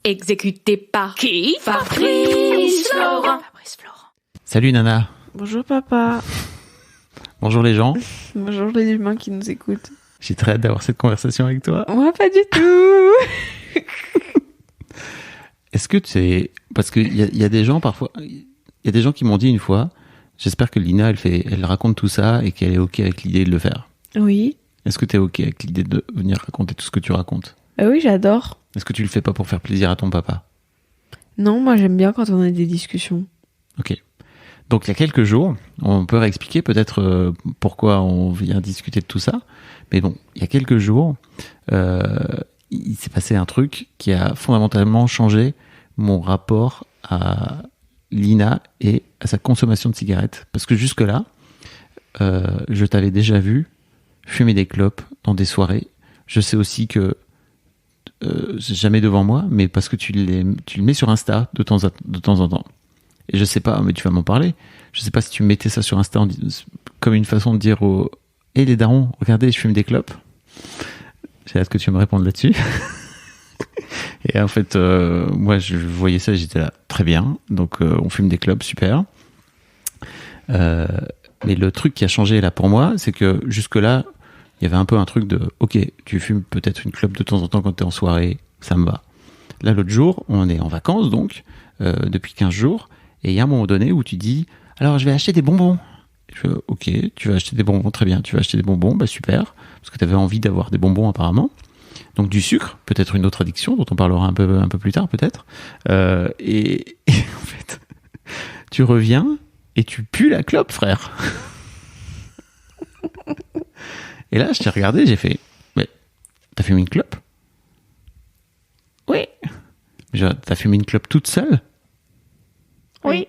Exécuté par qui? Fabrice Florent. Salut Nana. Bonjour papa. Bonjour les gens. Bonjour les humains qui nous écoutent. J'ai très hâte d'avoir cette conversation avec toi. Moi pas du tout. Est-ce que tu sais... Parce qu'il y a des gens parfois... Il y a des gens qui m'ont dit une fois, j'espère que Lina, elle raconte tout ça et qu'elle est OK avec l'idée de le faire. Oui. Est-ce que tu es OK avec l'idée de venir raconter tout ce que tu racontes? Oui, j'adore. Est-ce que tu le fais pas pour faire plaisir à ton papa? Non, moi j'aime bien quand on a des discussions. OK. Donc il y a quelques jours, on peut réexpliquer peut-être pourquoi on vient discuter de tout ça. Mais bon, il y a quelques jours, il s'est passé un truc qui a fondamentalement changé mon rapport à Lina et à sa consommation de cigarettes. Parce que jusque-là, je t'avais déjà vu fumer des clopes dans des soirées. Je sais aussi que jamais devant moi, mais parce que tu le mets sur Insta de temps en temps. Et je sais pas, mais tu vas m'en parler. Je sais pas si tu mettais ça sur Insta comme une façon de dire hey les darons, regardez, je fume des clopes. J'ai hâte que tu me répondes là-dessus. Et en fait, moi, je voyais ça et j'étais là, très bien. Donc, on fume des clopes, super. Mais le truc qui a changé là pour moi, c'est que jusque-là, il y avait un peu un truc de ok, tu fumes peut-être une clope de temps en temps quand t'es en soirée, ça me va. Là, l'autre jour, on est en vacances donc, depuis 15 jours, et il y a un moment donné où tu dis alors je vais acheter des bonbons. Je fais ok, tu vas acheter des bonbons, très bien, tu vas acheter des bonbons, bah super, parce que tu avais envie d'avoir des bonbons apparemment. Donc du sucre, peut-être une autre addiction dont on parlera un peu plus tard peut-être. Et en fait, tu reviens et tu pues la clope, frère. Et là, je t'ai regardé, j'ai fait mais t'as fumé une clope? Oui. T'as fumé une clope toute seule? Oui.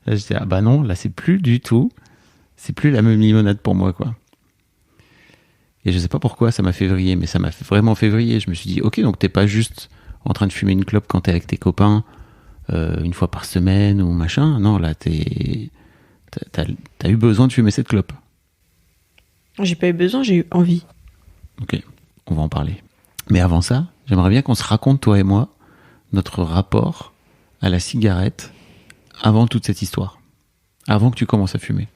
Là, j'étais ah bah non, là c'est plus du tout, c'est plus la même limonade pour moi quoi. Et je sais pas pourquoi ça m'a fait vriller, mais ça m'a vraiment fait vriller. Je me suis dit ok, donc t'es pas juste en train de fumer une clope quand t'es avec tes copains une fois par semaine ou machin. Non, là t'as eu besoin de fumer cette clope. J'ai pas eu besoin, j'ai eu envie. Ok, on va en parler. Mais avant ça, j'aimerais bien qu'on se raconte, toi et moi, notre rapport à la cigarette avant toute cette histoire. Avant que tu commences à fumer.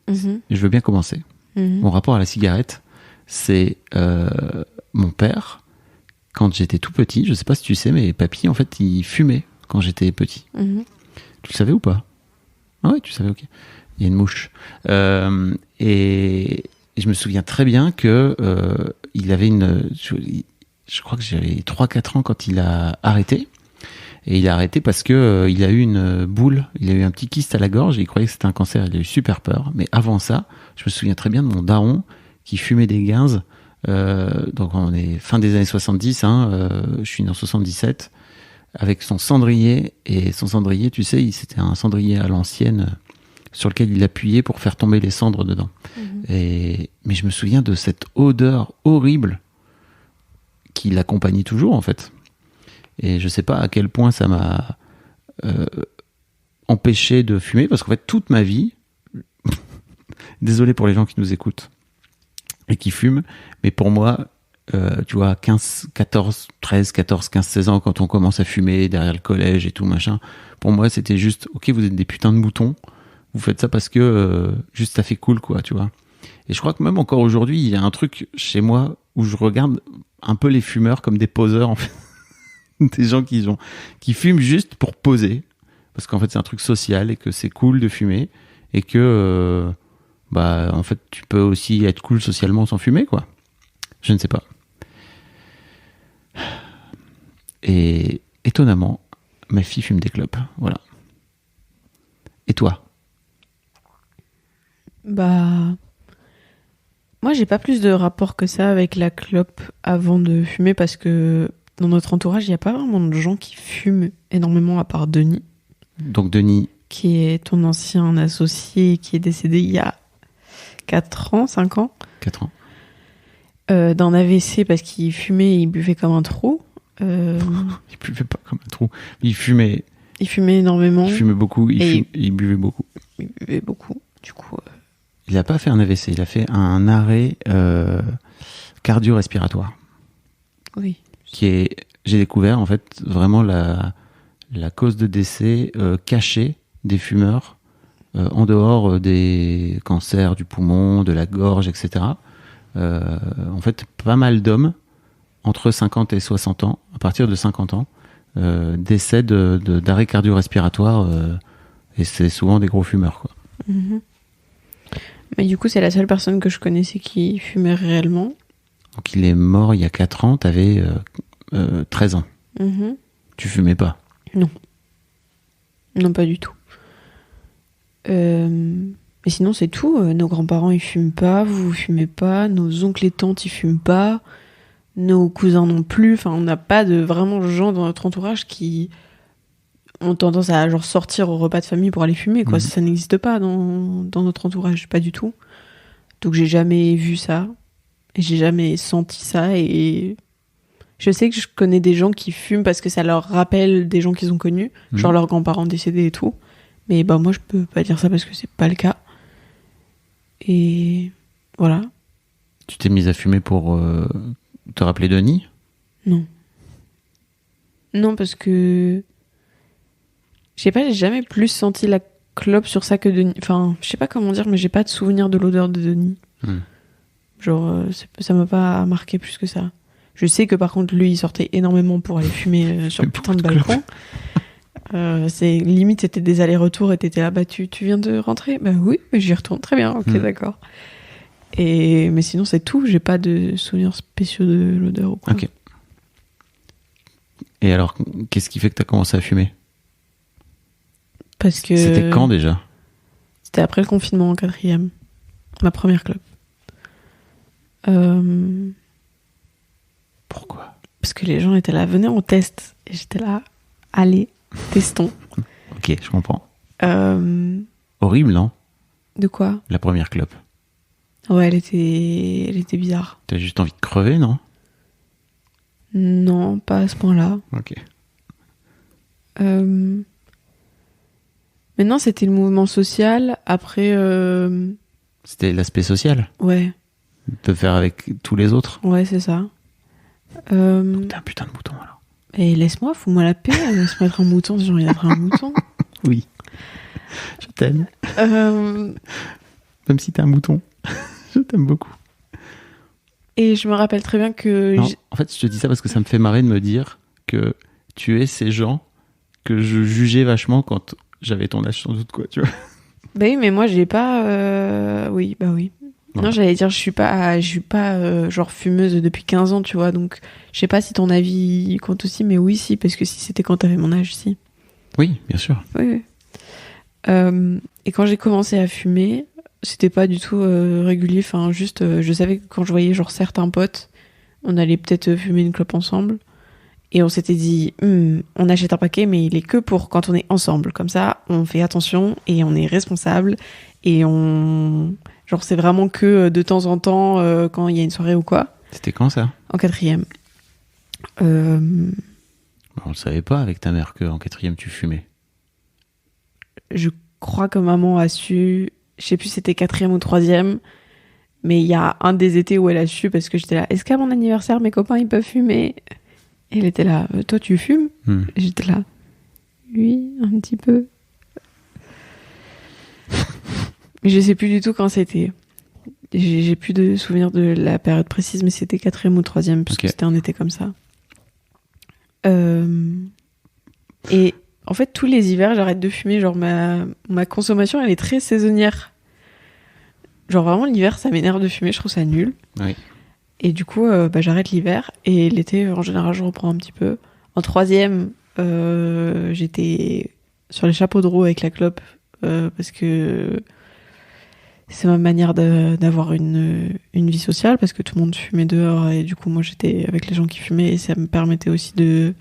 Mm-hmm. Je veux bien commencer. Mm-hmm. Mon rapport à la cigarette, c'est mon père, quand j'étais tout petit, je sais pas si tu sais, mais papy, en fait, il fumait quand j'étais petit. Mm-hmm. Tu le savais ou pas? Ah ouais, tu savais, ok. Il y a une mouche. Et je me souviens très bien que il avait je crois que j'avais 3-4 ans quand il a arrêté. Et il a arrêté parce que il a eu une boule, il a eu un petit kyste à la gorge et il croyait que c'était un cancer, il a eu super peur. Mais avant ça, je me souviens très bien de mon daron qui fumait des guinzes. Donc on est fin des années 70, je suis né en 77, avec son cendrier. Et son cendrier, tu sais, c'était un cendrier à l'ancienne sur lequel il appuyait pour faire tomber les cendres dedans. Mm-hmm. Mais je me souviens de cette odeur horrible qui l'accompagnait toujours en fait. Et je sais pas à quel point ça m'a empêché de fumer, parce qu'en fait, toute ma vie, désolé pour les gens qui nous écoutent et qui fument, mais pour moi, tu vois, 15, 16 ans, quand on commence à fumer derrière le collège et tout, machin, pour moi, c'était juste, ok, vous êtes des putains de moutons, vous faites ça parce que juste ça fait cool, quoi, tu vois. Et je crois que même encore aujourd'hui, il y a un truc chez moi où je regarde un peu les fumeurs comme des poseurs, en fait. Des gens qui fument juste pour poser, parce qu'en fait c'est un truc social et que c'est cool de fumer et que en fait tu peux aussi être cool socialement sans fumer quoi. Je ne sais pas. Et étonnamment, ma fille fume des clopes, voilà. Et toi? Bah moi j'ai pas plus de rapport que ça avec la clope avant de fumer, parce que dans notre entourage, il n'y a pas vraiment de gens qui fument énormément à part Denis. Donc Denis, qui est ton ancien associé, qui est décédé il y a 4 ans, 5 ans. 4 ans. D'un AVC parce qu'il fumait et il buvait comme un trou. Il buvait pas comme un trou. Il fumait énormément. Il fumait beaucoup. Il buvait beaucoup. Il buvait beaucoup. Du coup... Il n'a pas fait un AVC, il a fait un arrêt cardio-respiratoire. Oui. Qui est j'ai découvert en fait vraiment la cause de décès cachée des fumeurs en dehors des cancers du poumon, de la gorge, etc. En fait, pas mal d'hommes entre 50 et 60 ans, à partir de 50 ans, décèdent d'arrêt cardio-respiratoire et c'est souvent des gros fumeurs, quoi. Mhm. Mais du coup, c'est la seule personne que je connaissais qui fumait réellement. Donc il est mort il y a 4 ans, t'avais 13 ans. Mhm. Tu fumais pas? Non. Non, pas du tout. Mais sinon, c'est tout. Nos grands-parents, ils fument pas, vous fumez pas, nos oncles et tantes, ils fument pas, nos cousins non plus. Enfin, on n'a pas de vraiment gens dans notre entourage qui ont tendance à genre sortir au repas de famille pour aller fumer, quoi. Ça n'existe pas dans notre entourage, pas du tout. Donc j'ai jamais vu ça, et j'ai jamais senti ça, et je sais que je connais des gens qui fument parce que ça leur rappelle des gens qu'ils ont connus, genre leurs grands-parents décédés et tout. Mais bah moi je peux pas dire ça parce que c'est pas le cas. Et voilà. Tu t'es mise à fumer pour te rappeler Denis? Non. Non, parce que je sais pas, j'ai jamais plus senti la clope sur ça que Denis. Enfin, je sais pas comment dire, mais j'ai pas de souvenir de l'odeur de Denis. Genre, ça m'a pas marqué plus que ça. Je sais que par contre, lui, il sortait énormément pour aller fumer sur le putain de balcon. C'est limite, c'était des allers-retours et t'étais là, bah tu viens de rentrer? Bah oui, j'y retourne, très bien, ok, d'accord. Mais sinon, c'est tout, j'ai pas de souvenirs spéciaux de l'odeur ou quoi. Ok. Et alors, qu'est-ce qui fait que t'as commencé à fumer? Parce que C'était quand déjà? c'était après le confinement en 4e. Ma première clope. Pourquoi? Parce que les gens étaient là, venez on teste. Et j'étais là, allez, testons. Ok, je comprends. Horrible, non? De quoi? La première clope. Ouais, elle était bizarre. T'as juste envie de crever, non? Non, pas à ce point-là. Ok. Maintenant, c'était le mouvement social. Après, C'était l'aspect social? ouais. De faire avec tous les autres? Ouais, c'est ça. T'es un putain de mouton, alors. Et laisse-moi, fous-moi la paix. Laisse-moi être un mouton si j'ai envie d'être un mouton. Oui. Je t'aime. Même si t'es un mouton. Je t'aime beaucoup. Et je me rappelle très bien que... Non, en fait, je te dis ça parce que ça me fait marrer de me dire que tu es ces gens que je jugeais vachement quand j'avais ton âge, sans doute, quoi, tu vois. Bah oui, mais moi, j'ai pas... Oui, bah oui. Ouais. Non, j'allais dire, je suis pas genre fumeuse depuis 15 ans, tu vois, donc je sais pas si ton avis compte aussi, mais oui, si, parce que si c'était quand t'avais mon âge, si. Oui, bien sûr. Oui, oui. Et quand j'ai commencé à fumer, c'était pas du tout régulier, enfin, juste, je savais que quand je voyais, genre, certains potes, on allait peut-être fumer une clope ensemble, et on s'était dit, on achète un paquet, mais il est que pour quand on est ensemble, comme ça, on fait attention, et on est responsable, et on... Genre, c'est vraiment que de temps en temps, quand il y a une soirée ou quoi. C'était quand, ça? En 4e. On le savait pas avec ta mère qu'en 4e, tu fumais. Je crois que maman a su... Je sais plus si c'était 4e ou 3e. Mais il y a un des étés où elle a su parce que j'étais là. Est-ce qu'à mon anniversaire, mes copains, ils peuvent fumer? Et elle était là. Toi, tu fumes? Et j'étais là. Oui, un petit peu. Mais je sais plus du tout quand c'était. J'ai plus de souvenirs de la période précise, mais c'était 4e ou 3e, parce que c'était un été comme ça. Et en fait, tous les hivers, j'arrête de fumer. Genre, ma consommation, elle est très saisonnière. Genre, vraiment, l'hiver, ça m'énerve de fumer, je trouve ça nul. Oui. Et du coup, j'arrête l'hiver. Et l'été, en général, je reprends un petit peu. En 3e, j'étais sur les chapeaux de roue avec la clope, parce que... c'est ma manière d'avoir une vie sociale parce que tout le monde fumait dehors et du coup moi j'étais avec les gens qui fumaient et ça me permettait aussi de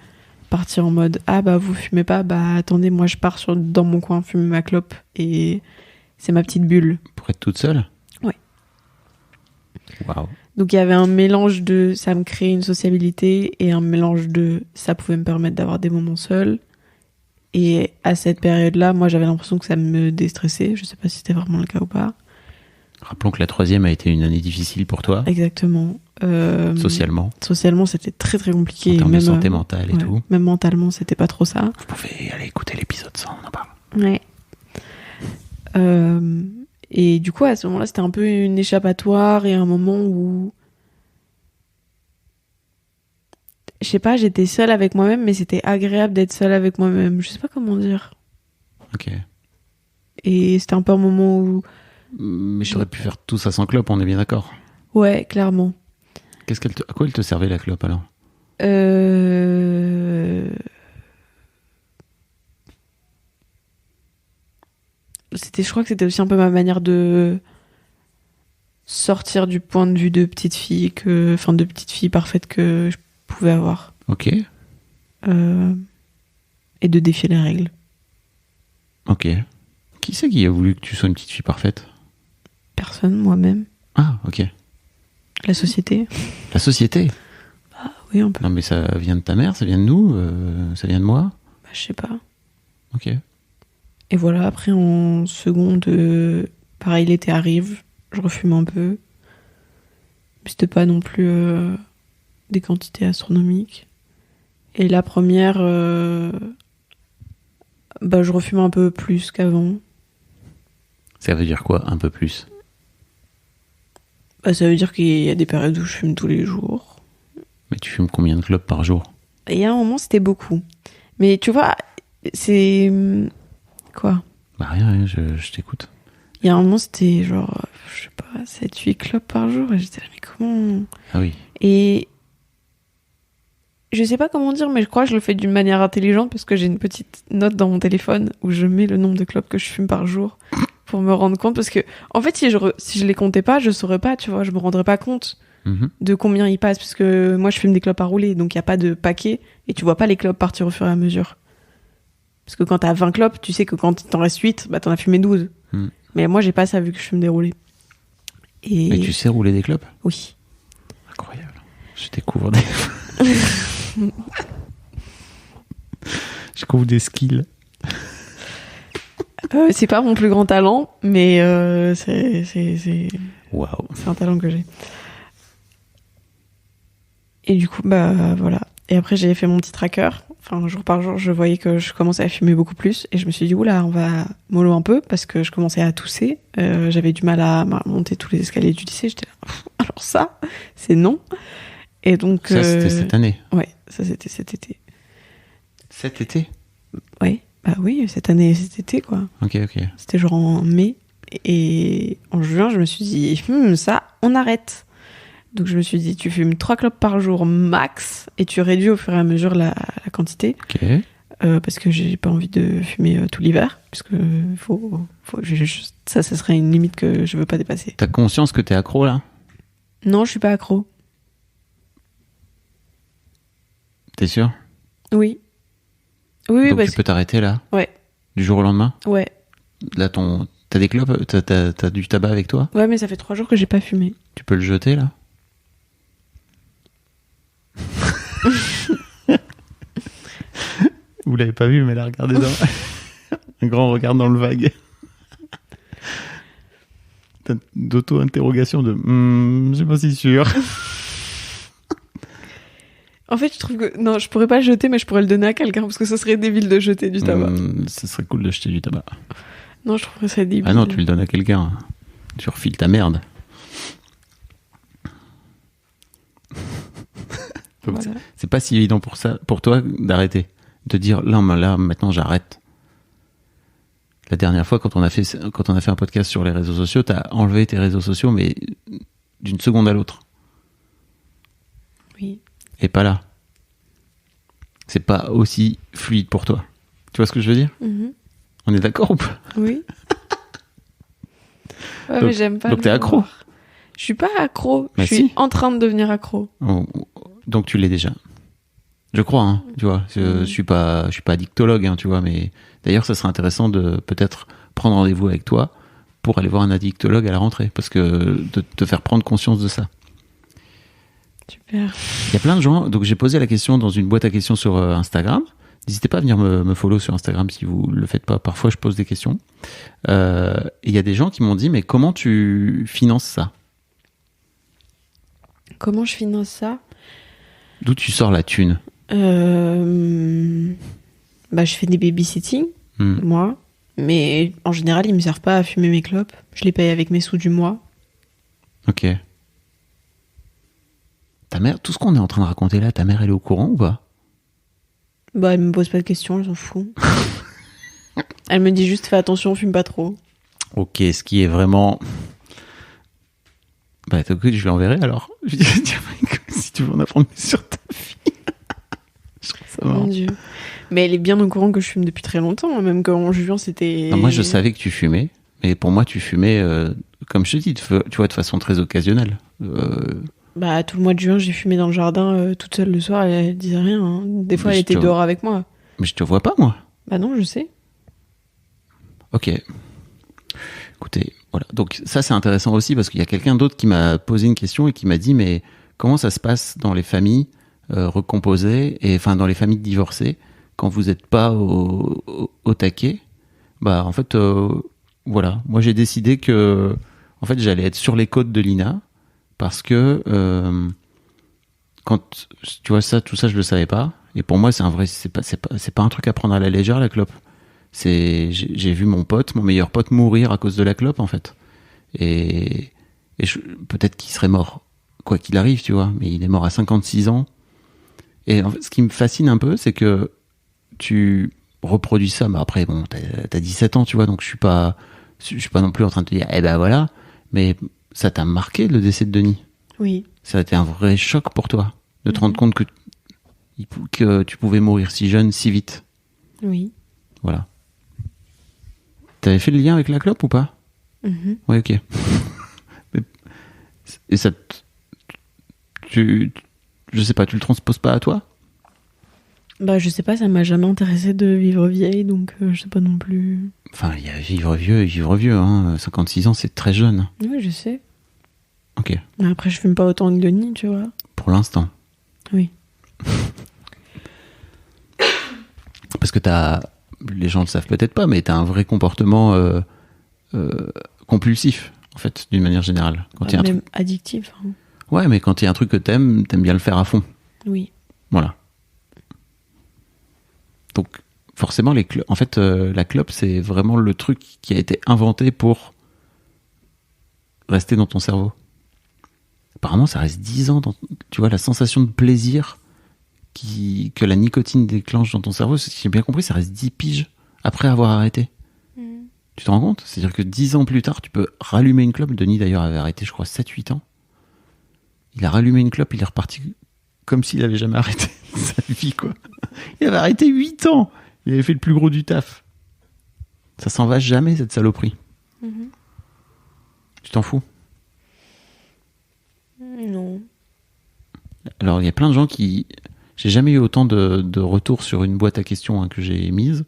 partir en mode ah bah vous fumez pas, bah attendez moi je pars dans mon coin fumer ma clope et c'est ma petite bulle. Pour être toute seule? Ouais. Waouh. Donc il y avait un mélange de ça me créait une sociabilité et un mélange de ça pouvait me permettre d'avoir des moments seuls. Et à cette période-là, moi j'avais l'impression que ça me déstressait, je sais pas si c'était vraiment le cas ou pas. Rappelons que la 3e a été une année difficile pour toi. Exactement. Socialement, c'était très très compliqué. en termes de Même, santé mentale et tout. Même mentalement, c'était pas trop ça. Vous pouvez aller écouter l'épisode 100, on en parle. Ouais. Et du coup, à ce moment-là, c'était un peu une échappatoire et un moment où, je sais pas, j'étais seule avec moi-même, mais c'était agréable d'être seule avec moi-même. Je sais pas comment dire. Ok. Et c'était un peu un moment où, Mais j'aurais pu faire tout ça sans clope, on est bien d'accord. ouais, clairement. À quoi elle te servait la clope alors? Je crois que c'était aussi un peu ma manière de sortir du point de vue de petite fille de petite fille parfaite que je pouvais avoir. Ok. Et de défier les règles. Ok. Qui c'est qui a voulu que tu sois une petite fille parfaite? Personne, moi-même. Ah, ok. La société. La société? Ah oui, un peu. Non mais ça vient de ta mère, ça vient de nous, ça vient de moi? Bah, je sais pas. Ok. Et voilà, après en seconde, pareil, l'été arrive, je refume un peu. Mais c'était pas non plus des quantités astronomiques. Et la première, je refume un peu plus qu'avant. Ça veut dire quoi, un peu plus? Bah, ça veut dire qu'il y a des périodes où je fume tous les jours. Mais tu fumes combien de clopes par jour? Et il y a un moment, c'était beaucoup. Mais tu vois, c'est... Quoi? Bah rien, je t'écoute. Il y a un moment, c'était genre, je sais pas, 7-8 clopes par jour. Et j'étais là, mais comment... Ah oui. Et je sais pas comment dire, mais je crois que je le fais d'une manière intelligente parce que j'ai une petite note dans mon téléphone où je mets le nombre de clopes que je fume par jour pour me rendre compte. Parce que, en fait, si je les comptais pas, je saurais pas, tu vois, je me rendrais pas compte de combien il passe. Parce que moi, je fume des clopes à rouler, donc il y a pas de paquet et tu vois pas les clopes partir au fur et à mesure. Parce que quand t'as 20 clopes, tu sais que quand il t'en reste 8, bah t'en as fumé 12. Mais moi, j'ai pas ça vu que je fume des roulés. Et tu sais rouler des clopes? Oui. Incroyable. Je découvre des... je découvre des skills. C'est pas mon plus grand talent, mais c'est Waouh. un talent que j'ai. Et du coup, bah voilà. Et après, j'ai fait mon petit tracker. Enfin, jour par jour, je voyais que je commençais à fumer beaucoup plus. Et je me suis dit, oula, on va mollo un peu, parce que je commençais à tousser. J'avais du mal à monter tous les escaliers du lycée. J'étais là, alors ça, c'est non. Et donc... Ça, c'était cette année? Ouais, ça, c'était cet été. Cet été? Ouais, bah oui, cette année et cet été, quoi. Ok. C'était genre en mai. Et en juin, je me suis dit, ça, on arrête. Donc je me suis dit, tu fumes 3 clopes par jour max et tu réduis au fur et à mesure la quantité. Ok. Parce que j'ai pas envie de fumer tout l'hiver. Parce que ça serait une limite que je veux pas dépasser. T'as conscience que t'es accro là? Non, je suis pas accro. T'es sûr? Oui. Oui, Donc parce tu peux t'arrêter là? Ouais. Du jour au lendemain? Ouais. Là, t'as des clopes? T'as du tabac avec toi? Ouais, mais ça fait 3 jours que j'ai pas fumé. Tu peux le jeter là? Vous l'avez pas vu, mais là, regardez dans... un grand regard dans le vague. D'auto-interrogation de je suis pas si sûr. En fait, je trouve que... Non, je pourrais pas le jeter, mais je pourrais le donner à quelqu'un, parce que ce serait débile de jeter du tabac. Ce serait cool de jeter du tabac. Non, je trouverais ça débile. Ah non, tu le donnes à quelqu'un. Tu refiles ta merde. Voilà. C'est pas si évident pour toi d'arrêter. De dire, là, maintenant, j'arrête. La dernière fois, quand on a fait un podcast sur les réseaux sociaux, t'as enlevé tes réseaux sociaux, mais d'une seconde à l'autre. Oui. Et pas là. C'est pas aussi fluide pour toi. Tu vois ce que je veux dire? On est d'accord ou pas? Oui. Ouais, donc, mais j'aime pas. Donc t'es accro? Je suis pas accro. Bah je suis en train de devenir accro. Donc tu l'es déjà. Je crois, hein, tu vois. Je suis pas addictologue, hein, tu vois, mais d'ailleurs, ça serait intéressant de peut-être prendre rendez-vous avec toi pour aller voir un addictologue à la rentrée, parce que de te faire prendre conscience de ça. Super. Il y a plein de gens, donc j'ai posé la question dans une boîte à questions sur Instagram. N'hésitez pas à venir me follow sur Instagram si vous le faites pas. Parfois, je pose des questions. Et il y a des gens qui m'ont dit, mais comment tu finances ça? Comment je finance ça? D'où tu sors la thune? Je fais des babysitting, moi. Mais en général, ils me servent pas à fumer mes clopes. Je les paye avec mes sous du mois. Ok. Ta mère, tout ce qu'on est en train de raconter là, ta mère, elle est au courant ou pas? Bah, elle me pose pas de questions, elle s'en fout. Elle me dit juste fais attention, fume pas trop. Ok, ce qui est vraiment... Bah, je lui enverrai alors. Je lui dirai si tu veux en apprendre plus sur ta fille. Je trouve ça marrant. Mon Dieu. Mais elle est bien au courant que je fume depuis très longtemps, même quand en juin c'était... Non, moi, je savais que tu fumais, mais pour moi, tu fumais, comme je te dis, tu vois, de façon très occasionnelle. Bah, tout le mois de juin, j'ai fumé dans le jardin toute seule le soir, elle disait rien. Hein. Des fois, elle était dehors avec moi. Mais je te vois pas, moi. Bah non, je sais. Ok. Écoutez, voilà. Donc ça, c'est intéressant aussi parce qu'il y a quelqu'un d'autre qui m'a posé une question et qui m'a dit, mais comment ça se passe dans les familles recomposées et enfin dans les familles divorcées quand vous n'êtes pas au taquet? Bah en fait, voilà. Moi, j'ai décidé que en fait, j'allais être sur les côtes de l'INA parce que quand tu vois ça, tout ça, je le savais pas. Et pour moi, c'est pas un truc à prendre à la légère, la clope. J'ai vu mon meilleur pote mourir à cause de la clope, en fait. Et peut-être qu'il serait mort, quoi qu'il arrive, tu vois. Mais il est mort à 56 ans. Et en fait, ce qui me fascine un peu, c'est que tu reproduis ça. Mais après, bon, t'as 17 ans, tu vois, donc je suis pas non plus en train de te dire, eh ben voilà. Mais ça t'a marqué, le décès de Denis. Oui. Ça a été un vrai choc pour toi, de te rendre compte que tu pouvais mourir si jeune, si vite. Oui. Voilà. T'avais fait le lien avec la clope ou pas? Oui, ok. Et ça, je sais pas, tu le transposes pas à toi? Bah, je sais pas, ça m'a jamais intéressé de vivre vieille, donc je sais pas non plus. Enfin, il y a vivre vieux et vivre vieux, hein. 56 ans, c'est très jeune. Oui, je sais. Ok. Mais après, je fume pas autant que Denis, tu vois. Pour l'instant. Oui. Parce que les gens le savent peut-être pas, mais t'as un vrai comportement compulsif, en fait, d'une manière générale. Quand y a même addictif. Hein. Ouais, mais quand il y a un truc que t'aimes bien le faire à fond. Oui. Voilà. Donc, forcément, en fait, la clope, c'est vraiment le truc qui a été inventé pour rester dans ton cerveau. Apparemment, ça reste 10 ans. Tu vois, la sensation de plaisir que la nicotine déclenche dans ton cerveau, si j'ai bien compris, ça reste 10 piges après avoir arrêté. Tu te rends compte? C'est-à-dire que 10 ans plus tard, tu peux rallumer une clope. Denis, d'ailleurs, avait arrêté, je crois, 7-8 ans. Il a rallumé une clope, il est reparti comme s'il avait jamais arrêté sa vie, quoi. Il avait arrêté 8 ans. Il avait fait le plus gros du taf. Ça s'en va jamais, cette saloperie. Tu t'en fous? Non. Alors, il y a plein de gens qui... J'ai jamais eu autant de retours sur une boîte à questions que j'ai mise.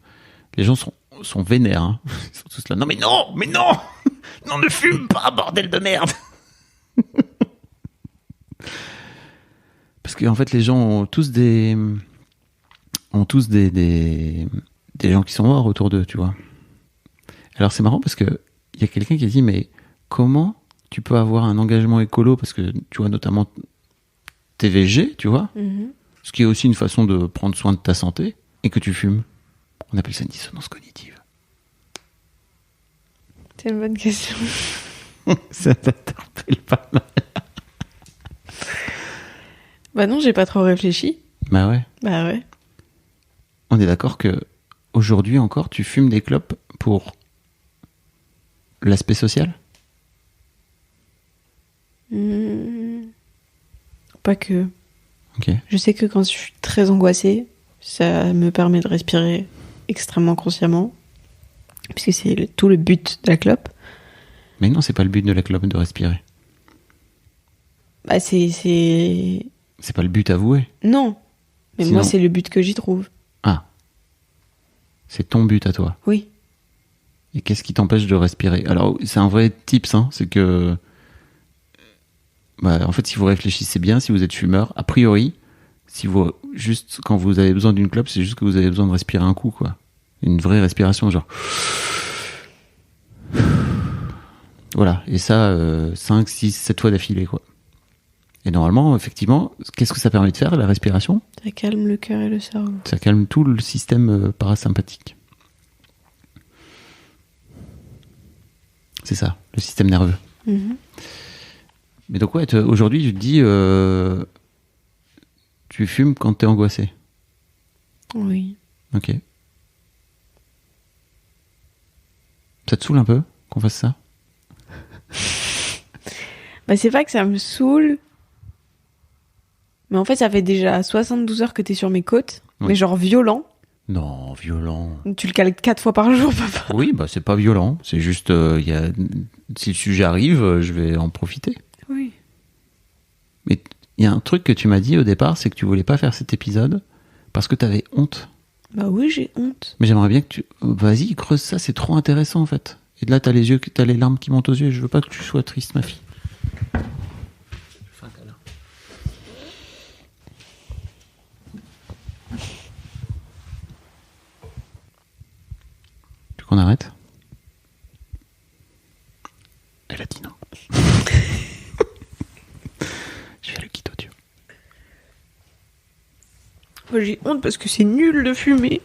Les gens sont vénères. Hein. Ils sont tous là. Non, mais non! Mais non! Non, ne fume pas, bordel de merde! Parce qu'en fait, les gens ont tous des gens qui sont morts autour d'eux, tu vois. Alors, c'est marrant parce que il y a quelqu'un qui a dit, mais comment tu peux avoir un engagement écolo, parce que, tu vois, notamment t'es végé, tu vois, ce qui est aussi une façon de prendre soin de ta santé, et que tu fumes. On appelle ça une dissonance cognitive. C'est une bonne question. Ça t'interpelle pas mal. Bah non, j'ai pas trop réfléchi. Bah ouais. Bah ouais. On est d'accord que aujourd'hui encore, tu fumes des clopes pour l'aspect social? Pas que. Ok. Je sais que quand je suis très angoissée, ça me permet de respirer extrêmement consciemment, puisque c'est tout le but de la clope. Mais non, c'est pas le but de la clope de respirer. Bah c'est pas le but avoué. Non. Mais Sinon... moi, c'est le but que j'y trouve. Ah. C'est ton but à toi. Oui. Et qu'est-ce qui t'empêche de respirer? Alors, c'est un vrai tips, hein, c'est que... Bah, en fait, si vous réfléchissez bien, si vous êtes fumeur, a priori, juste quand vous avez besoin d'une clope, c'est juste que vous avez besoin de respirer un coup, quoi. Une vraie respiration, genre... Voilà. Et ça, 5, 6, 7 fois d'affilée, quoi. Et normalement, effectivement, qu'est-ce que ça permet de faire, la respiration ? Ça calme le cœur et le cerveau. Ça calme tout le système parasympathique. C'est ça, le système nerveux. Mais donc ouais, aujourd'hui, je te dis, tu fumes quand t'es angoissé. Oui. Ok. Ça te saoule un peu qu'on fasse ça ? Bah, c'est pas que ça me saoule. Mais en fait, ça fait déjà 72 heures que t'es sur mes côtes. Oui. Mais genre violent. Non, violent. Tu le cales 4 fois par jour, papa. Oui, bah c'est pas violent. C'est juste, si le sujet arrive, je vais en profiter. Oui. Mais il y a un truc que tu m'as dit au départ, c'est que tu voulais pas faire cet épisode parce que t'avais honte. Bah oui, j'ai honte. Mais j'aimerais bien que tu... Vas-y, creuse ça, c'est trop intéressant en fait. Et là, t'as les larmes qui montent aux yeux. Je veux pas que tu sois triste, ma fille. Tu veux qu'on arrête ? Elle a dit non. Je fais le kit audio. Moi, j'ai honte parce que c'est nul de fumer.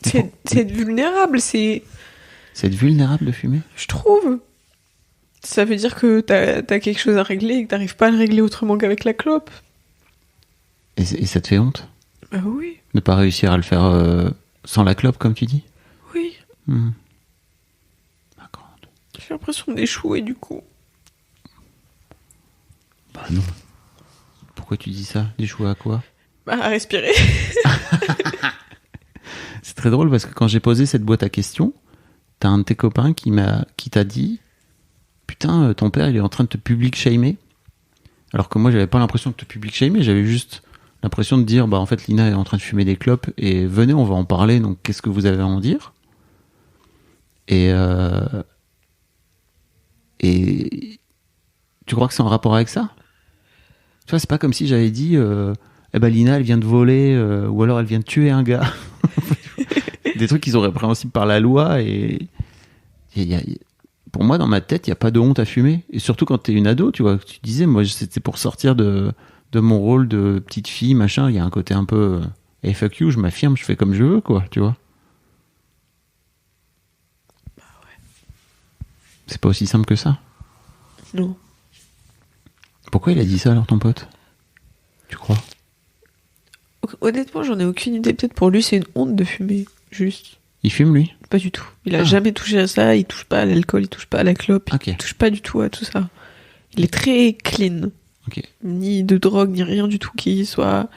C'est être vulnérable, c'est être vulnérable de fumer ? je trouve. Ça veut dire que t'as quelque chose à régler et que t'arrives pas à le régler autrement qu'avec la clope. Et ça te fait honte ? Bah oui, De pas réussir à le faire sans la clope, comme tu dis ? oui. D'accord. J'ai l'impression d'échouer du coup. Bah non. Pourquoi tu dis ça ? D'échouer à quoi ? Bah à respirer. C'est très drôle parce que quand j'ai posé cette boîte à questions, t'as un de tes copains qui t'a dit « Putain, ton père, il est en train de te public shamer. » Alors que moi, j'avais pas l'impression de te public shamer, j'avais juste l'impression de dire « Bah en fait, Lina est en train de fumer des clopes et venez, on va en parler, donc qu'est-ce que vous avez à en dire ?» Et tu crois que c'est en rapport avec ça ? Tu vois, c'est pas comme si j'avais dit eh ben Lina, elle vient de voler ou alors elle vient de tuer un gars. Des trucs qui sont répréhensibles par la loi et pour moi, dans ma tête, il n'y a pas de honte à fumer. Et surtout quand t'es une ado, tu vois, tu disais, moi, c'était pour sortir de mon rôle de petite fille, machin. Il y a un côté un peu hey, fuck you, je m'affirme, je fais comme je veux, quoi, tu vois. Bah ouais. C'est pas aussi simple que ça. Non. Pourquoi il a dit ça alors, ton pote ? Tu crois ? Honnêtement, j'en ai aucune idée. Peut-être pour lui, c'est une honte de fumer. Juste. Il fume, lui ? Pas du tout. Il a jamais touché à ça. Il touche pas à l'alcool, il touche pas à la clope. Ok. Il touche pas du tout à tout ça. Il est très clean. Ok. Ni de drogue, ni rien du tout qui soit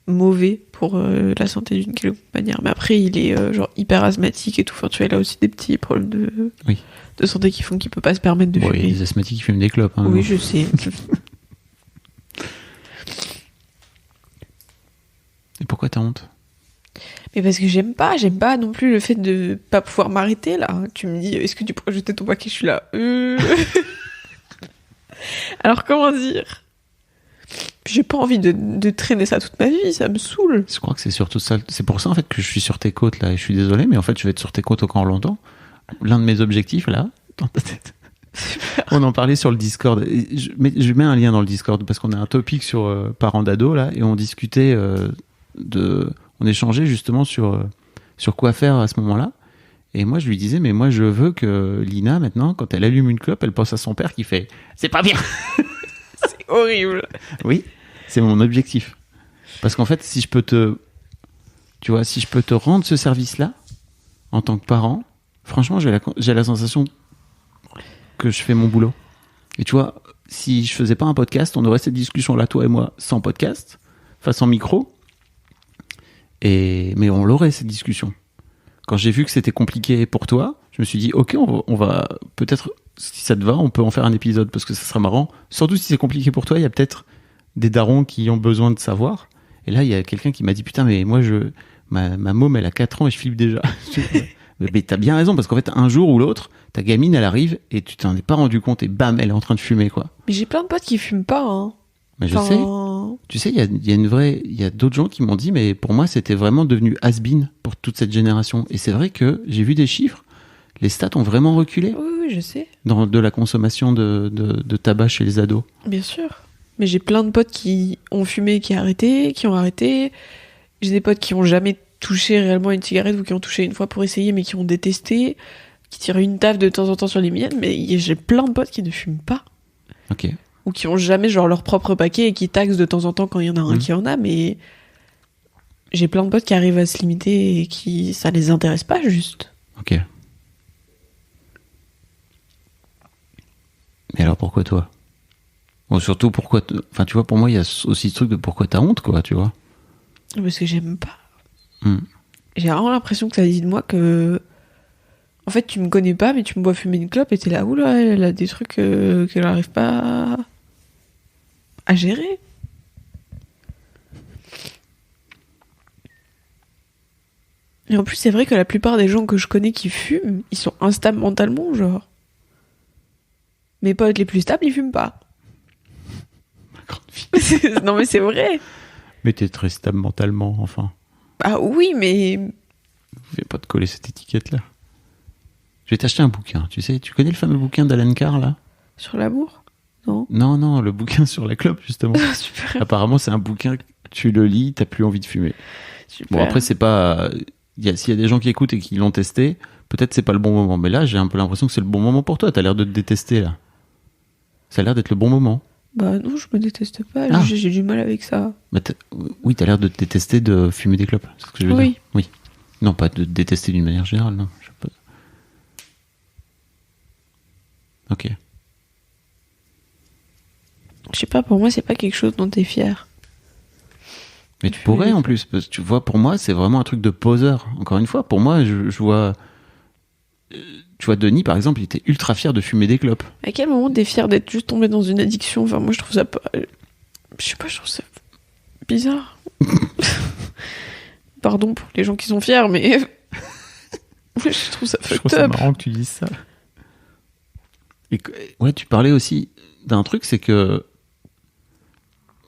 mauvais pour la santé d'une quelconque manière. Mais après, il est genre hyper asthmatique et tout. Enfin, tu vois, il a aussi des petits problèmes de santé qui font qu'il peut pas se permettre de fumer. Il y a des asthmatiques qui fument des clopes. Hein, oui, je sais. Et pourquoi t'as honte ? Mais parce que j'aime pas non plus le fait de pas pouvoir m'arrêter là. Tu me dis, est-ce que tu pourrais jeter ton paquet ? Je suis là. Alors comment dire ? J'ai pas envie de traîner ça toute ma vie, ça me saoule. Je crois que c'est surtout ça. C'est pour ça en fait que je suis sur tes côtes là. Et je suis désolé, mais en fait je vais être sur tes côtes encore longtemps. L'un de mes objectifs là, dans ta tête. On en parlait sur le Discord. Je mets un lien dans le Discord parce qu'on a un topic sur parents d'ados là et on discutait on échangeait justement sur quoi faire à ce moment-là. Et moi, je lui disais, mais moi, je veux que Lina, maintenant, quand elle allume une clope, elle pense à son père qui fait « C'est pas bien !» C'est horrible. Oui, c'est mon objectif. Parce qu'en fait, si je peux te rendre ce service-là, en tant que parent, franchement, j'ai la sensation que je fais mon boulot. Et tu vois, si je faisais pas un podcast, on aurait cette discussion-là, toi et moi, sans podcast, face en micro. Mais on l'aurait, cette discussion. Quand j'ai vu que c'était compliqué pour toi, je me suis dit, ok, on va peut-être, si ça te va, on peut en faire un épisode, parce que ça sera marrant. Surtout si c'est compliqué pour toi, il y a peut-être des darons qui ont besoin de savoir. Et là, il y a quelqu'un qui m'a dit, putain, mais moi, ma môme, elle a 4 ans et je flippe déjà. Mais t'as bien raison, parce qu'en fait, un jour ou l'autre, ta gamine, elle arrive et tu t'en es pas rendu compte et bam, elle est en train de fumer, quoi. Mais j'ai plein de potes qui fument pas, hein. Mais je sais. Tu sais, il y a d'autres gens qui m'ont dit, mais pour moi, c'était vraiment devenu has-been pour toute cette génération. Et c'est vrai que j'ai vu des chiffres, les stats ont vraiment reculé. Oui, oui, je sais. de la consommation de tabac chez les ados. Bien sûr. Mais j'ai plein de potes qui ont fumé, qui ont arrêté. J'ai des potes qui ont jamais touché réellement une cigarette ou qui ont touché une fois pour essayer, mais qui ont détesté, qui tirent une taf de temps en temps sur les miennes. Mais j'ai plein de potes qui ne fument pas. Ok. Ou qui ont jamais genre leur propre paquet et qui taxent de temps en temps quand il y en a un qui en a. Mais j'ai plein de potes qui arrivent à se limiter et qui ça les intéresse pas juste. Ok. Mais alors pourquoi toi? Bon, surtout pourquoi... Enfin, tu vois, pour moi, il y a aussi ce truc de pourquoi t'as honte, quoi, tu vois. Parce que j'aime pas. Mm. J'ai vraiment l'impression que ça dit de moi que... En fait, tu me connais pas, mais tu me vois fumer une clope et t'es là, oula, elle a des trucs qu'elle n'arrive pas à gérer. Et en plus, c'est vrai que la plupart des gens que je connais qui fument, ils sont instables mentalement, genre. Mes potes les plus stables, ils fument pas. Ma grande fille. Non mais c'est vrai. Mais t'es très stable mentalement, enfin. Ah oui, mais... Je vais pas te coller cette étiquette-là. Je vais t'acheter un bouquin, tu sais. Tu connais le fameux bouquin d'Alan Carr, là? Sur l'amour? Non. Non, le bouquin sur la clope, justement. Super. Apparemment, c'est un bouquin que tu le lis, t'as plus envie de fumer. Super. Bon, après, c'est pas... S'il y a des gens qui écoutent et qui l'ont testé, peut-être c'est pas le bon moment. Mais là, j'ai un peu l'impression que c'est le bon moment pour toi. T'as l'air de te détester, là. Ça a l'air d'être le bon moment. Bah non, je me déteste pas. Ah. J'ai du mal avec ça. Mais oui, t'as l'air de te détester de fumer des clopes. C'est ce que je veux dire. Oui. Non, pas de te détester d'une manière générale, non. Je sais pas. Ok. Je sais pas, pour moi, c'est pas quelque chose dont t'es fier. Mais tu pourrais en plus, parce que tu vois, pour moi, c'est vraiment un truc de poseur. Encore une fois, pour moi, je vois. Tu vois, Denis, par exemple, il était ultra fier de fumer des clopes. À quel moment t'es fier d'être juste tombé dans une addiction? Enfin, moi, je trouve ça pas... Je sais pas, je trouve ça bizarre. Pardon pour les gens qui sont fiers, mais... je trouve ça Je fucked trouve ça up. marrant que tu dises ça. Et ouais, tu parlais aussi d'un truc, c'est que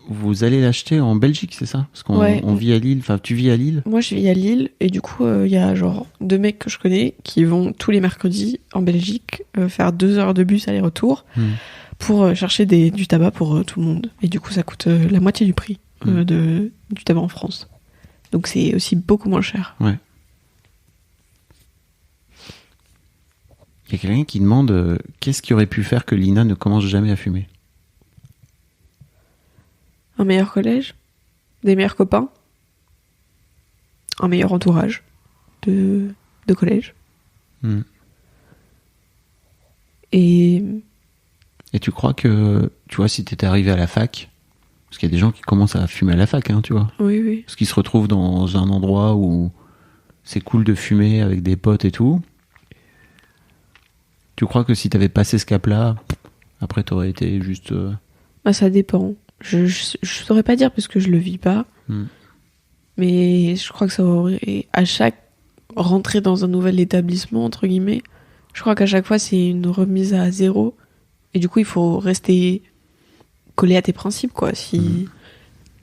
vous allez l'acheter en Belgique, c'est ça? Parce qu'on on vit à Lille, enfin tu vis à Lille. Moi je vis à Lille et du coup il y a genre 2 mecs que je connais qui vont tous les mercredis en Belgique faire 2 heures de bus aller-retour pour chercher du tabac pour tout le monde. Et du coup ça coûte la moitié du prix du tabac en France. Donc c'est aussi beaucoup moins cher. Ouais. Il y a quelqu'un qui demande qu'est-ce qui aurait pu faire que Lina ne commence jamais à fumer? Un meilleur collège, des meilleurs copains, un meilleur entourage de collège. Et tu crois que, tu vois, si t'étais arrivé à la fac, parce qu'il y a des gens qui commencent à fumer à la fac, hein, tu vois. oui. Parce qu'ils se retrouvent dans un endroit où c'est cool de fumer avec des potes et tout. Tu crois que si t'avais passé ce cap-là, après t'aurais été juste... Bah, ça dépend. Je saurais pas dire parce que je le vis pas. Mais je crois que ça aurait... À chaque rentrée dans un nouvel établissement, entre guillemets, je crois qu'à chaque fois, c'est une remise à zéro. Et du coup, il faut rester collé à tes principes, quoi. Si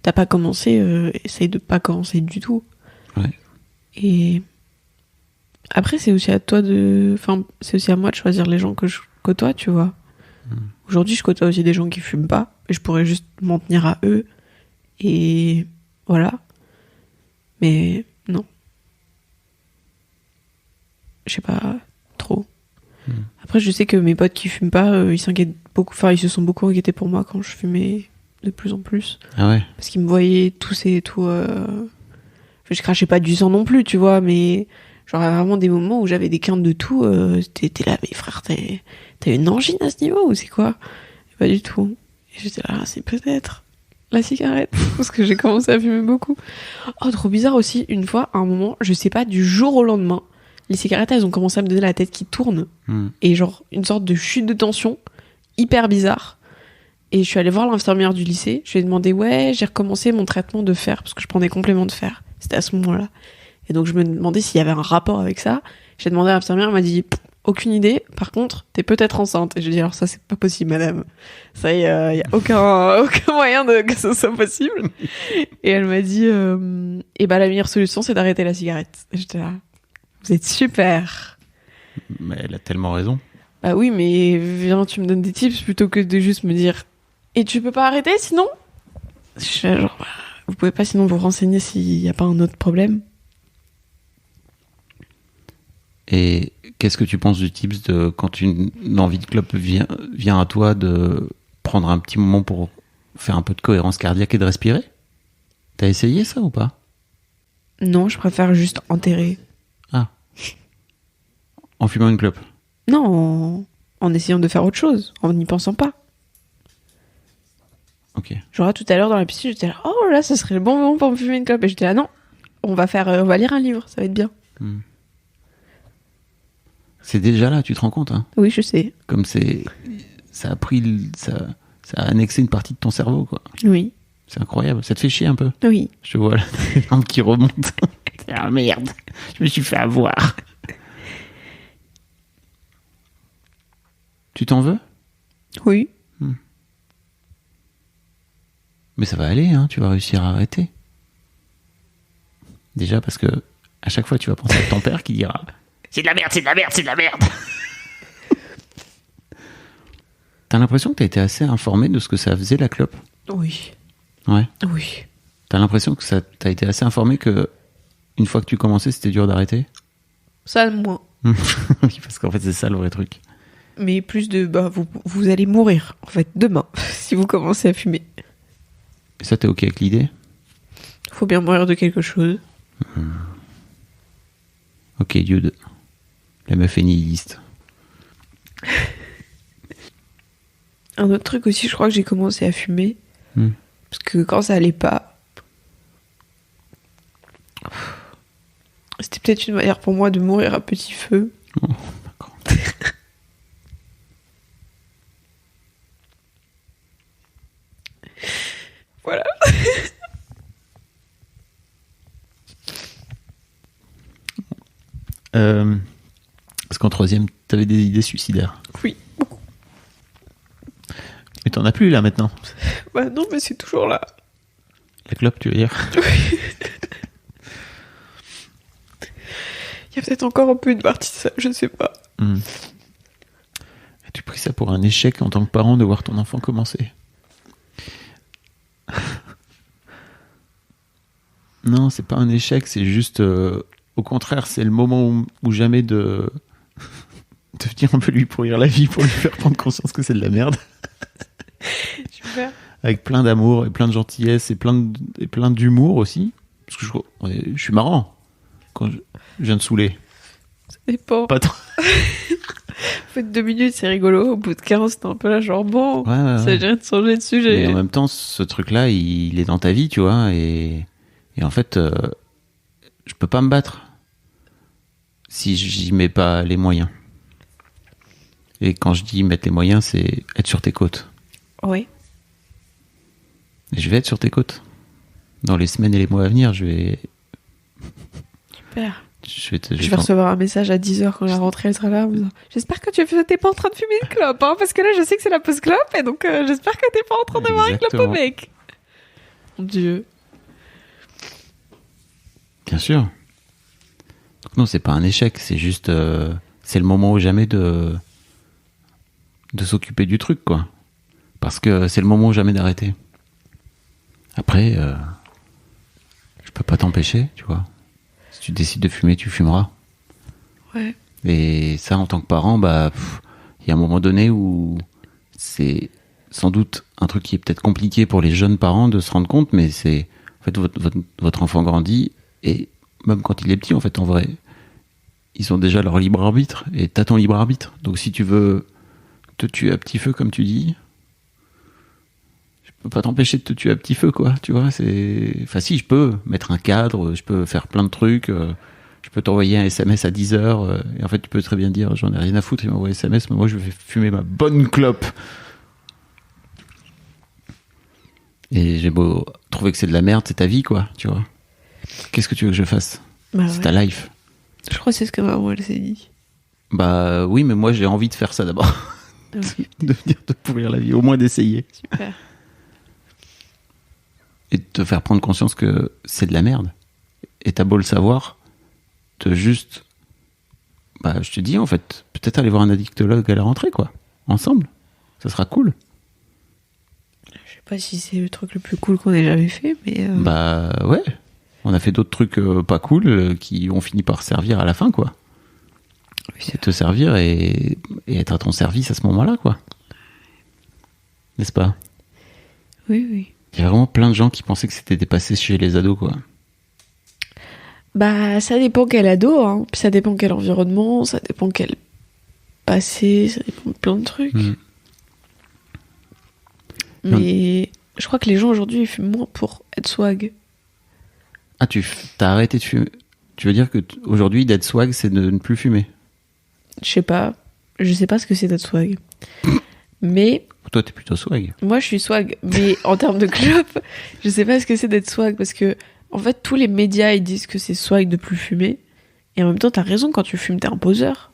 t'as pas commencé, essaye de pas commencer du tout. Ouais. Et après, c'est aussi à toi de... Enfin, c'est aussi à moi de choisir les gens que je côtoie, tu vois. Aujourd'hui, je côtoie aussi des gens qui fument pas. Et je pourrais juste m'en tenir à eux. Et voilà. Mais non. Je sais pas trop. Après, je sais que mes potes qui fument pas, ils s'inquiètent beaucoup. Enfin, ils se sont beaucoup inquiétés pour moi quand je fumais de plus en plus. Ah ouais. Parce qu'ils me voyaient tousser et tout. Je crachais pas du sang non plus, tu vois, mais genre, il y a vraiment des moments où j'avais des quintes de tout. T'es là, mais frère, t'as une angine à ce niveau ou c'est quoi? Pas du tout. Et j'étais là, c'est peut-être la cigarette. Parce que j'ai commencé à fumer beaucoup. Oh, trop bizarre aussi. Une fois, à un moment, je sais pas, du jour au lendemain, les cigarettes, elles ont commencé à me donner la tête qui tourne. Et genre, une sorte de chute de tension hyper bizarre. Et je suis allée voir l'infirmière du lycée. Je lui ai demandé, ouais, j'ai recommencé mon traitement de fer. Parce que je prends des compléments de fer. C'était à ce moment-là. Et donc, je me demandais s'il y avait un rapport avec ça. J'ai demandé à l'infirmière, elle m'a dit, aucune idée. Par contre, t'es peut-être enceinte. Et je lui ai dit, alors ça, c'est pas possible, madame. Ça y est, y a aucun moyen que ce soit possible. Et elle m'a dit, et bah, la meilleure solution, c'est d'arrêter la cigarette. Et j'étais là, vous êtes super. Mais elle a tellement raison. Bah oui, mais viens, tu me donnes des tips plutôt que de juste me dire et tu peux pas arrêter sinon? Je suis là, genre, vous pouvez pas sinon vous renseigner s'il y a pas un autre problème? Et qu'est-ce que tu penses du tips de quand une envie de clope vient à toi de prendre un petit moment pour faire un peu de cohérence cardiaque et de respirer? T'as essayé ça ou pas? Non, je préfère juste enterrer. Ah. En fumant une clope? Non, en essayant de faire autre chose, en n'y pensant pas. Ok. Genre tout à l'heure dans la piscine, j'étais là, oh là, ça serait le bon moment pour me fumer une clope. Et j'étais là, non, on va lire un livre, ça va être bien. C'est déjà là, tu te rends compte, hein? Oui, je sais. Comme ça a annexé une partie de ton cerveau, quoi. Oui. C'est incroyable. Ça te fait chier un peu? Oui. Je te vois là, les jambes qui remontent. Ah merde, je me suis fait avoir. Tu t'en veux? Oui. Mais ça va aller, hein, tu vas réussir à arrêter. Déjà parce que à chaque fois tu vas penser à ton père qui dira c'est de la merde, c'est de la merde, c'est de la merde. T'as l'impression que t'as été assez informé de ce que ça faisait la clope? Oui. Ouais. Oui. T'as l'impression que t'as été assez informé que une fois que tu commençais c'était dur d'arrêter? Ça, moins. Oui, parce qu'en fait c'est ça le vrai truc. Mais plus de, vous allez mourir, en fait, demain, si vous commencez à fumer. Et ça, t'es ok avec l'idée? Faut bien mourir de quelque chose. Ok, dude. La meuf est nihiliste. Un autre truc aussi, je crois que j'ai commencé à fumer. Parce que quand ça allait pas, c'était peut-être une manière pour moi de mourir à petit feu. Oh, d'accord. Voilà. Parce qu'en troisième, t'avais des idées suicidaires. Oui, beaucoup. Mais t'en as plus là maintenant. Bah non, mais c'est toujours là. La clope, tu veux dire? Il y a peut-être encore un peu une partie de ça, je sais pas. As-tu pris ça pour un échec en tant que parent de voir ton enfant commencer? Non, c'est pas un échec, c'est juste... au contraire, c'est le moment où jamais de venir un peu lui pourrir la vie pour lui faire prendre conscience que c'est de la merde. Super. Avec plein d'amour et plein de gentillesse et plein d'humour aussi. Parce que je suis marrant quand je viens de saouler. Ça dépend. Pas trop. En fait, 2 minutes, c'est rigolo. Au bout de 15, t'es un peu là, genre bon, Ouais. ça vient de changer de sujet. Mais en même temps, ce truc-là, il est dans ta vie, tu vois. Et en fait, je peux pas me battre si j'y mets pas les moyens. Et quand je dis mettre les moyens, c'est être sur tes côtes. Ouais. Et je vais être sur tes côtes. Dans les semaines et les mois à venir, Super. je Je vais recevoir un message à 10h quand la rentrée elle sera là. En me disant, j'espère que t'es pas en train de fumer une clope, hein, parce que là je sais que c'est la pause clope et donc j'espère que t'es pas en train de boire une clope au mec. Mon Dieu. Bien sûr. Donc non, c'est pas un échec, c'est juste c'est le moment ou jamais de s'occuper du truc, quoi. Parce que c'est le moment ou jamais d'arrêter. Après, je peux pas t'empêcher, tu vois. Si tu décides de fumer, tu fumeras. Ouais. Et ça, en tant que parent, il y a un moment donné où c'est sans doute un truc qui est peut-être compliqué pour les jeunes parents de se rendre compte, mais c'est en fait votre enfant grandit et même quand il est petit, en fait, en vrai, ils ont déjà leur libre arbitre et t'as ton libre arbitre. Donc si tu veux te tuer à petit feu, comme tu dis, je peux pas t'empêcher de te tuer à petit feu, quoi. Tu vois, enfin si, je peux mettre un cadre, je peux faire plein de trucs. Je peux t'envoyer un SMS à 10h et en fait tu peux très bien dire j'en ai rien à foutre, il m'envoie un SMS, mais moi je vais fumer ma bonne clope. Et j'ai beau trouver que c'est de la merde, c'est ta vie, quoi, tu vois. Qu'est-ce que tu veux que je fasse? C'est ta life. Je crois que c'est ce que maman elle s'est dit. Bah oui, mais moi j'ai envie de faire ça d'abord. Okay. De venir te pourrir la vie, au moins d'essayer. Super. Et de te faire prendre conscience que c'est de la merde. Et t'as beau le savoir, de juste bah, je te dis, en fait, peut-être aller voir un addictologue à la rentrée, quoi. Ensemble. Ça sera cool. Je sais pas si c'est le truc le plus cool qu'on ait jamais fait, mais... Bah, ouais. On a fait d'autres trucs pas cool qui ont fini par servir à la fin, quoi. Oui, C'est te servir et être à ton service à ce moment-là, quoi. N'est-ce pas? Oui, oui. Il y a vraiment plein de gens qui pensaient que c'était dépassé chez les ados, quoi. Bah, ça dépend quel ado, hein. Puis ça dépend quel environnement, ça dépend quel passé, ça dépend de plein de trucs. Mais je crois que les gens aujourd'hui, ils fument moins pour être swag. Ah, t'as arrêté de fumer. Tu veux dire que aujourd'hui, d'être swag, c'est de ne plus fumer? Je sais pas ce que c'est d'être swag. Mais Toi, t'es plutôt swag. moi, je suis swag. Mais en termes de club, je sais pas ce que c'est d'être swag parce que, en fait, tous les médias, ils disent que c'est swag de plus fumer. Et en même temps, t'as raison, quand tu fumes, t'es un poseur.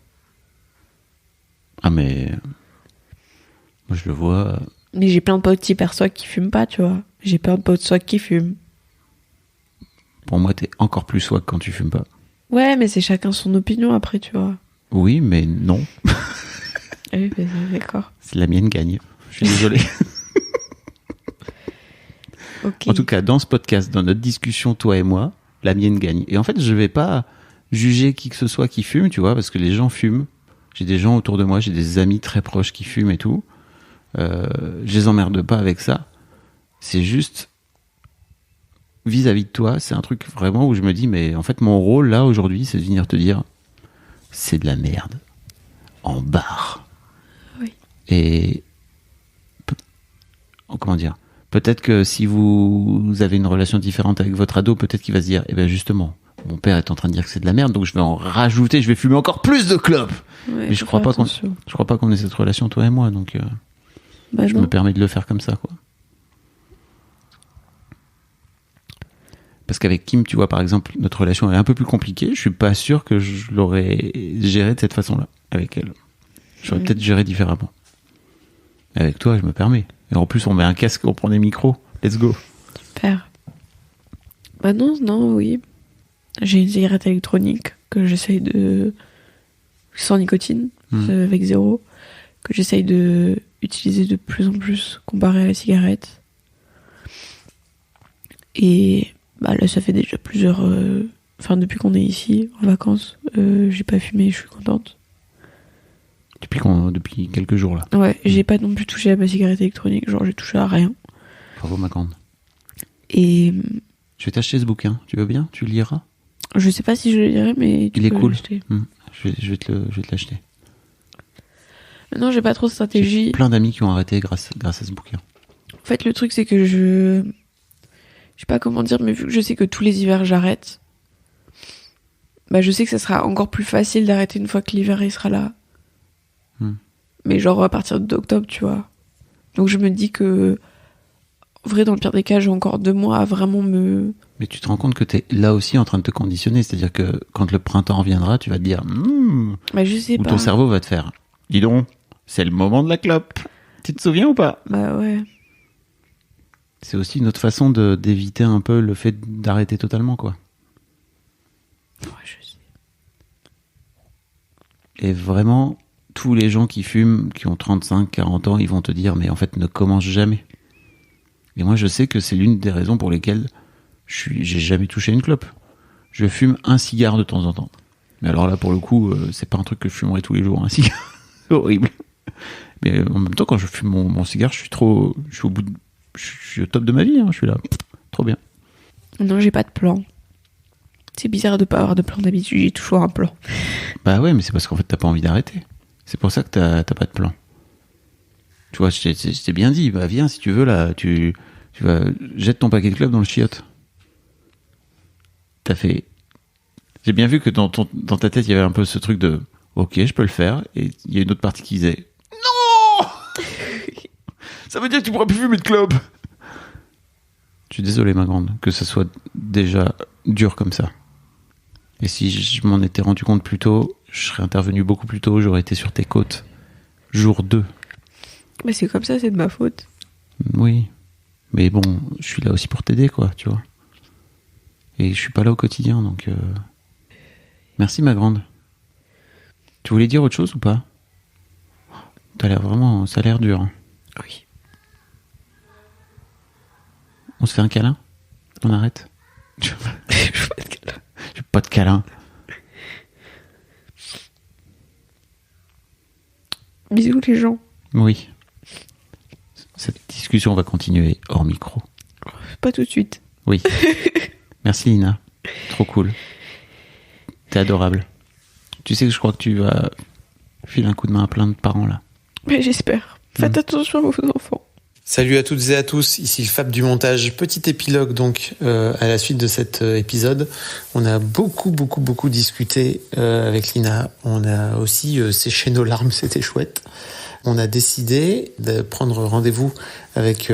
Ah, mais. Moi, je le vois. Mais j'ai plein de potes hyper swag qui fument pas, tu vois. J'ai plein de potes swag qui fument. Pour moi, t'es encore plus swag quand tu fumes pas. Ouais, mais c'est chacun son opinion après, tu vois. Oui, mais non. Oui, mais d'accord. C'est la mienne gagne. Je suis désolé. Ok. En tout cas, dans ce podcast, dans notre discussion, toi et moi, la mienne gagne. Et en fait, je vais pas juger qui que ce soit qui fume, tu vois, parce que les gens fument. J'ai des gens autour de moi, j'ai des amis très proches qui fument et tout. Je les emmerde pas avec ça. C'est juste vis-à-vis de toi, c'est un truc vraiment où je me dis, mais en fait, mon rôle là aujourd'hui, c'est de venir te dire, c'est de la merde. En barre. Oui. Et comment dire? Peut-être que si vous avez une relation différente avec votre ado, peut-être qu'il va se dire, eh ben justement, mon père est en train de dire que c'est de la merde, donc je vais en rajouter, je vais fumer encore plus de clopes. Ouais, Mais je crois pas qu'on ait cette relation, toi et moi, donc Bah je non. me permets de le faire comme ça, quoi. Parce qu'avec Kim, tu vois, par exemple, notre relation est un peu plus compliquée. Je suis pas sûr que je l'aurais gérée de cette façon-là avec elle. J'aurais peut-être géré différemment. Et avec toi, je me permets. Et en plus, on met un casque, on prend des micros. Let's go. Super. Bah non, oui. J'ai une cigarette électronique que j'essaye de... sans nicotine, avec 0, que j'essaye de utiliser de plus en plus comparé à la cigarette. Et bah là, ça fait déjà plusieurs... Enfin, depuis qu'on est ici, en vacances, j'ai pas fumé, je suis contente. Depuis quelques jours, là. Ouais, j'ai pas non plus touché à ma cigarette électronique, genre j'ai touché à rien. Bravo, ma grande. Et Je vais t'acheter ce bouquin. Tu veux bien? Tu le liras? je sais pas si je le lirai, mais tu Il est peux cool. l'acheter. Je vais te l'acheter. Non, j'ai pas trop de J'ai stratégie. plein d'amis qui ont arrêté grâce à ce bouquin. En fait, le truc, c'est que je sais pas comment dire, mais vu que je sais que tous les hivers j'arrête, bah je sais que ça sera encore plus facile d'arrêter une fois que l'hiver il sera là. Mais genre à partir d'octobre, tu vois. Donc je me dis que, en vrai, dans le pire des cas, j'ai encore 2 mois à vraiment me... Mais tu te rends compte que t'es là aussi en train de te conditionner. C'est-à-dire que quand le printemps reviendra, tu vas te dire... Bah je sais ou pas. ton cerveau va te faire... Dis donc, c'est le moment de la clope. Tu te souviens ou pas? Bah ouais. C'est aussi une autre façon d'éviter un peu le fait d'arrêter totalement, quoi. Ouais, je sais. Et vraiment, tous les gens qui fument, qui ont 35, 40 ans, ils vont te dire, mais en fait, ne commence jamais. Et moi, je sais que c'est l'une des raisons pour lesquelles j'ai jamais touché une clope. Je fume un cigare de temps en temps. Mais alors là, pour le coup, c'est pas un truc que je fumerais tous les jours, un cigare. C'est horrible. Mais en même temps, quand je fume mon cigare, je suis au top de ma vie, hein, je suis là. Trop bien. Non, j'ai pas de plan. C'est bizarre de pas avoir de plan d'habitude, j'ai toujours un plan. Bah ouais, mais c'est parce qu'en fait, t'as pas envie d'arrêter. C'est pour ça que t'as pas de plan. Tu vois, je t'ai bien dit, bah viens, si tu veux, là, tu vas, jette ton paquet de clopes dans le chiotte. T'as fait... J'ai bien vu que dans ta tête, il y avait un peu ce truc de, ok, je peux le faire, et il y a une autre partie qui disait, non! Ça veut dire que tu pourras plus fumer de clopes! Je suis désolé, ma grande, que ce soit déjà dur comme ça. Et si je m'en étais rendu compte plus tôt, je serais intervenu beaucoup plus tôt, j'aurais été sur tes côtes. Jour 2. Mais c'est comme ça, c'est de ma faute. Oui. Mais bon, je suis là aussi pour t'aider, quoi, tu vois. Et je suis pas là au quotidien, donc... Merci, ma grande. Tu voulais dire autre chose ou pas? Ça a l'air dur. Hein. Oui. On se fait un câlin? On arrête? Je veux pas de câlin. J'ai pas de câlin. Bisous les gens. Oui. Cette discussion va continuer hors micro. Pas tout de suite. Oui. Merci Lina. Trop cool. T'es adorable. Tu sais que je crois que tu vas filer un coup de main à plein de parents là. Mais j'espère. Faites attention à vos enfants. Salut à toutes et à tous, ici Fab du montage. Petit épilogue donc à la suite de cet épisode. On a beaucoup discuté avec Lina. On a aussi séché nos larmes, c'était chouette. On a décidé de prendre rendez-vous avec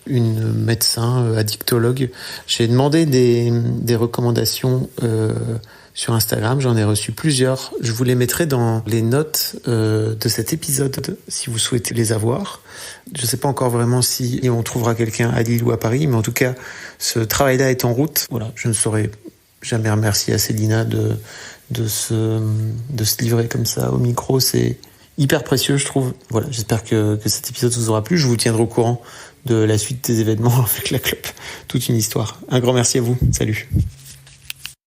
une médecin addictologue. J'ai demandé des recommandations sur Instagram, j'en ai reçu plusieurs. Je vous les mettrai dans les notes de cet épisode si vous souhaitez les avoir. Je ne sais pas encore vraiment si on trouvera quelqu'un à Lille ou à Paris, mais en tout cas, ce travail-là est en route. Voilà, je ne saurais jamais remercier assez Lina de se livrer comme ça au micro. C'est hyper précieux, je trouve. Voilà, j'espère que cet épisode vous aura plu. Je vous tiendrai au courant de la suite des événements avec la clope. Toute une histoire. Un grand merci à vous. Salut.